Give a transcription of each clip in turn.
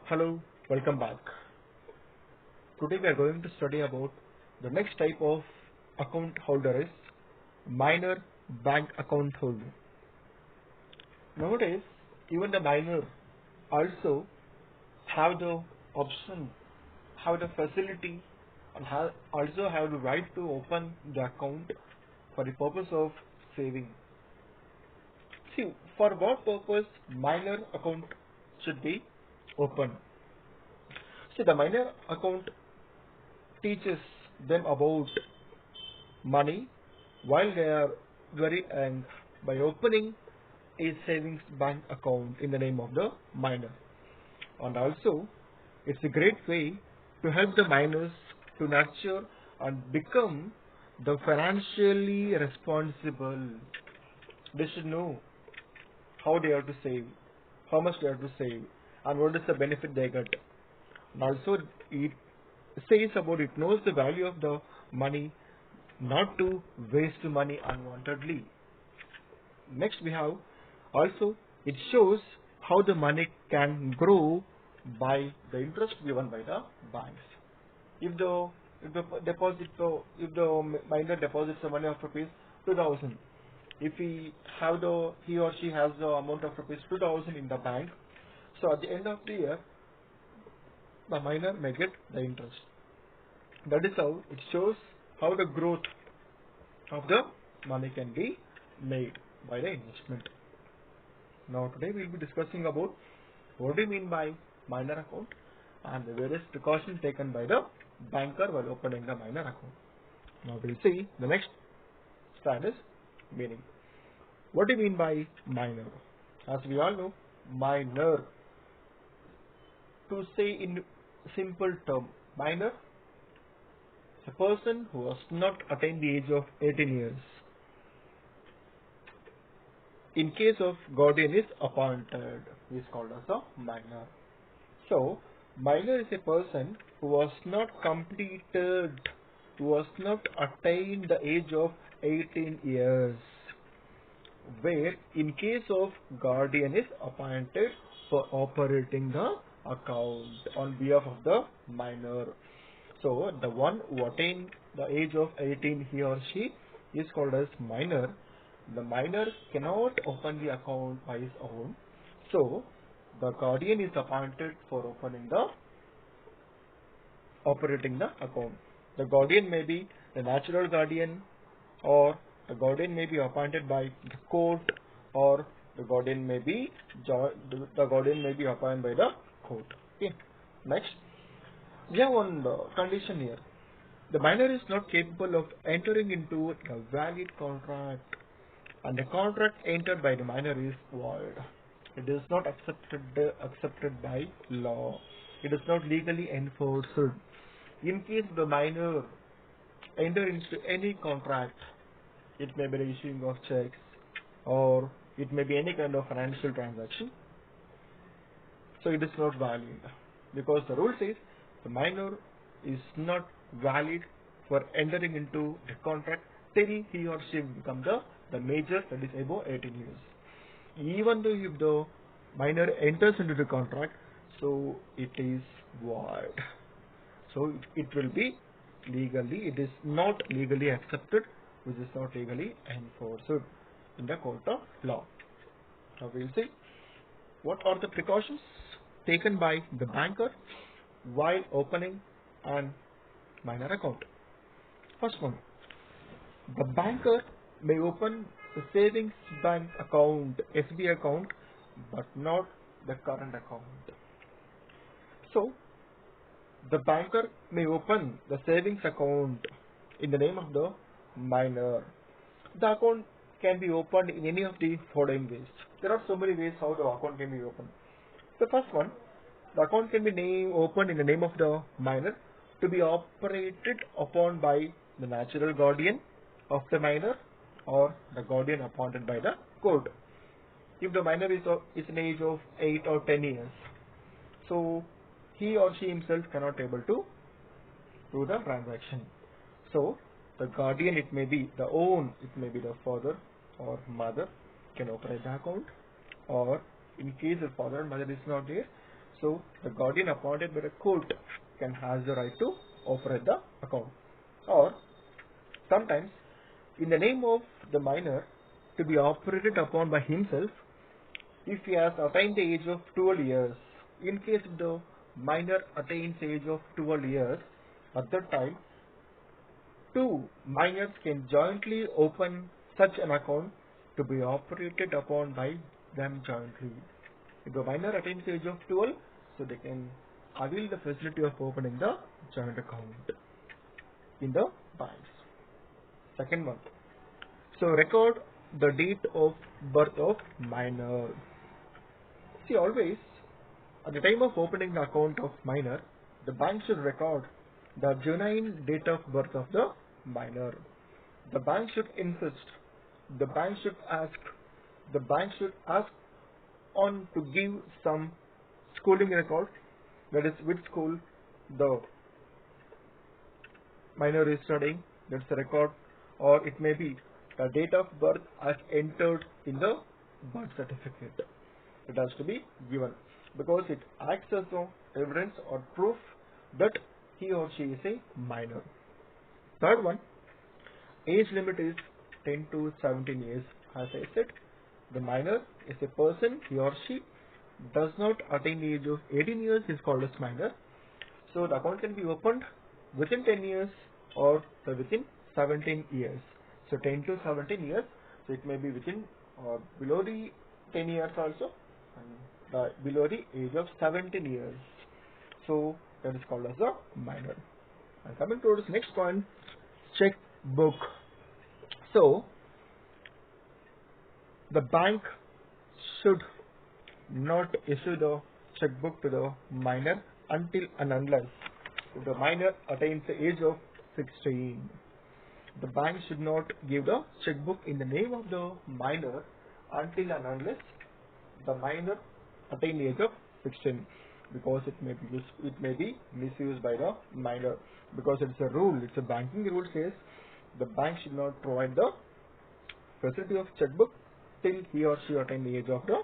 Hello, welcome back. Today we are going to study about the next type of account holder is minor bank account holder. Nowadays, even the minor also have the option, have the facility, and also have the right to open the account for the purpose of saving. See, for what purpose minor account should be open? See, the minor account teaches them about money while they are very young by opening a savings bank account in the name of the minor. And also, it's a great way to help the minors to nurture and become the financially responsible. They should know how they have to save, how much they have to save, and what is the benefit they get. And also, it says about it knows the value of the money, not to waste money unwantedly. Next we have also it shows how the money can grow by the interest given by the banks. If the if the minor deposits the money of rupees 2000, if he or she has the amount of rupees 2000 in the bank, so at the end of the year the minor may get the interest. That is how it shows how the growth of the money can be made by the investment. Now today we will be discussing about what do you mean by minor account and the various precautions taken by the banker while opening the minor account. Now we will see the next slide is meaning. What do you mean by minor? As we all know, minor, to say in simple term, minor, a person who has not attained the age of 18 years. In case of guardian is appointed, is called as a minor. So, minor is a person who has not completed, who has not attained the age of 18 years. Where in case of guardian is appointed for operating the account on behalf of the minor. So the one who attained the age of 18, he or she is called as minor. The minor cannot open the account by his own. So the guardian is appointed for operating the account. The guardian may be the natural guardian, or the guardian may be appointed by the court, or the guardian may be appointed by the court. Okay. Next, we have one condition here. The minor is not capable of entering into a valid contract, and the contract entered by the minor is void. It is not accepted by law. It is not legally enforced. In case the minor enter into any contract, it may be the issuing of checks, or it may be any kind of financial transaction. So it is not valid, because the rule says the minor is not valid for entering into a contract till he or she becomes the major, that is above 18 years. Even though if the minor enters into the contract, so it is void. So it will be it is not legally accepted, which is not legally enforced in the court of law. Now we will see what are the precautions taken by the banker while opening an minor account. First one, the banker may open the savings bank account, SB account, but not the current account. So the banker may open the savings account in the name of the minor. The account can be opened in any of the following ways. There are so many ways how the account can be opened. The first one, the account can be opened in the name of the minor to be operated upon by the natural guardian of the minor, or the guardian appointed by the court. If the minor is an age of 8 or 10 years, so he or she himself cannot able to do the transaction. So the guardian, it may be the father or mother, can operate the account, or in case the father and mother is not there, So the guardian appointed by the court can has the right to operate the account. Or sometimes in the name of the minor to be operated upon by himself if he has attained the age of 12 years. In case if the minor attains the age of 12 years, at that time two minors can jointly open such an account to be operated upon by them jointly. If the minor attains the age of 12, so they can avail the facility of opening the joint account in the banks. Second one. So record the date of birth of minor. See, always at the time of opening the account of minor, the bank should record the genuine date of birth of the minor. The bank should insist, the bank should ask on to give some schooling record, that is which school the minor is studying, that's the record, or it may be the date of birth as entered in the birth certificate. It has to be given because it acts as no evidence or proof that he or she is a minor. Third one, age limit is 10 to 17 years. As I said, the minor is a person, he or she does not attain the age of 18 years is called as minor. So the account can be opened within 10 years or within 17 years. So 10 to 17 years, so it may be within or below the 10 years also, and below the age of 17 years. So that is called as a minor. And coming to this next point, check book. So the bank should not issue the checkbook to the minor until and unless the minor attains the age of 16. The bank should not give the checkbook in the name of the minor until and unless the minor attains the age of 16, because it may be misused by the minor, because it's a rule, it's a banking rule says the bank should not provide the facility of checkbook till he or she attains the age of the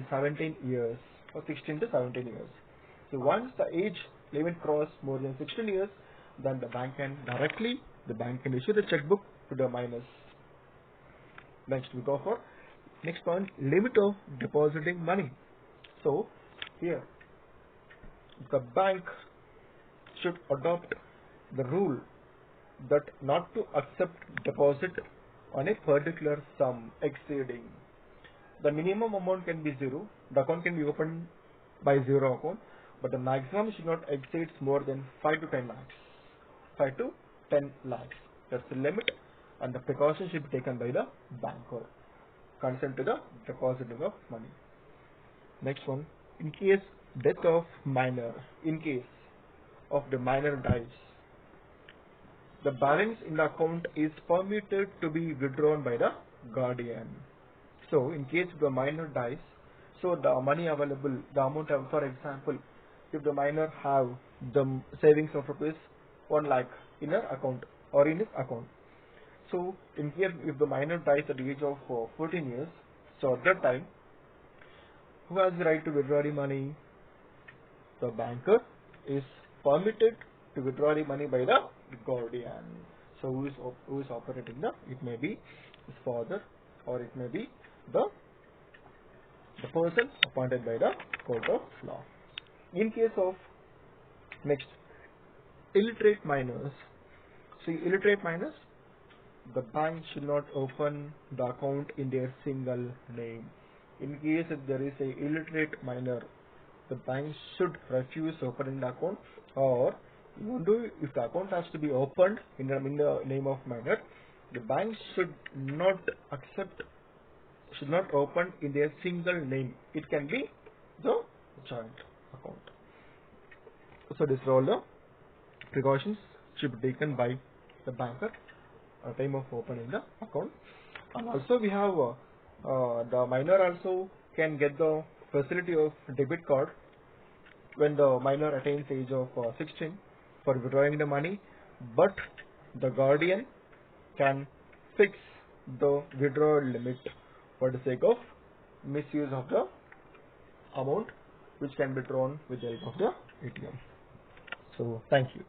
17 years or 16 to 17 years. So once the age limit cross more than 16 years, then the bank can issue the checkbook to the minors. Next we go for next point, limit of depositing money. So here the bank should adopt the rule that not to accept deposit on a particular sum exceeding. The minimum amount can be 0. The account can be opened by 0 account, but the maximum should not exceed more than 5 to 10 lakhs. 5 to 10 lakhs. That's the limit, and the precaution should be taken by the banker concerned to the depositing of money. Next one, in case death of minor, in case of the minor dies, the balance in the account is permitted to be withdrawn by the guardian. So in case the minor dies, so the money available, the amount of, for example, if the minor have the savings of rupees 1 lakh in her account or in his account. So in here, if the minor dies at the age of 14 years, so at that time, who has the right to withdraw the money? The banker is permitted to withdraw the money by the guardian. So who is operating the? It may be his father, or it may be the person appointed by the court of law. In case of next, illiterate minors. See, illiterate minors, the bank should not open the account in their single name. In case if there is a illiterate minor, the bank should refuse opening the account, or even if the account has to be opened in the name of minor, the bank should not open in their single name. It can be the joint account. So this is all the precautions should be taken by the banker at time of opening the account. And also we have the minor also can get the facility of debit card when the minor attains the age of 16 for withdrawing the money, but the guardian can fix the withdrawal limit for the sake of misuse of the amount which can be drawn with the help of the ATM. So thank you.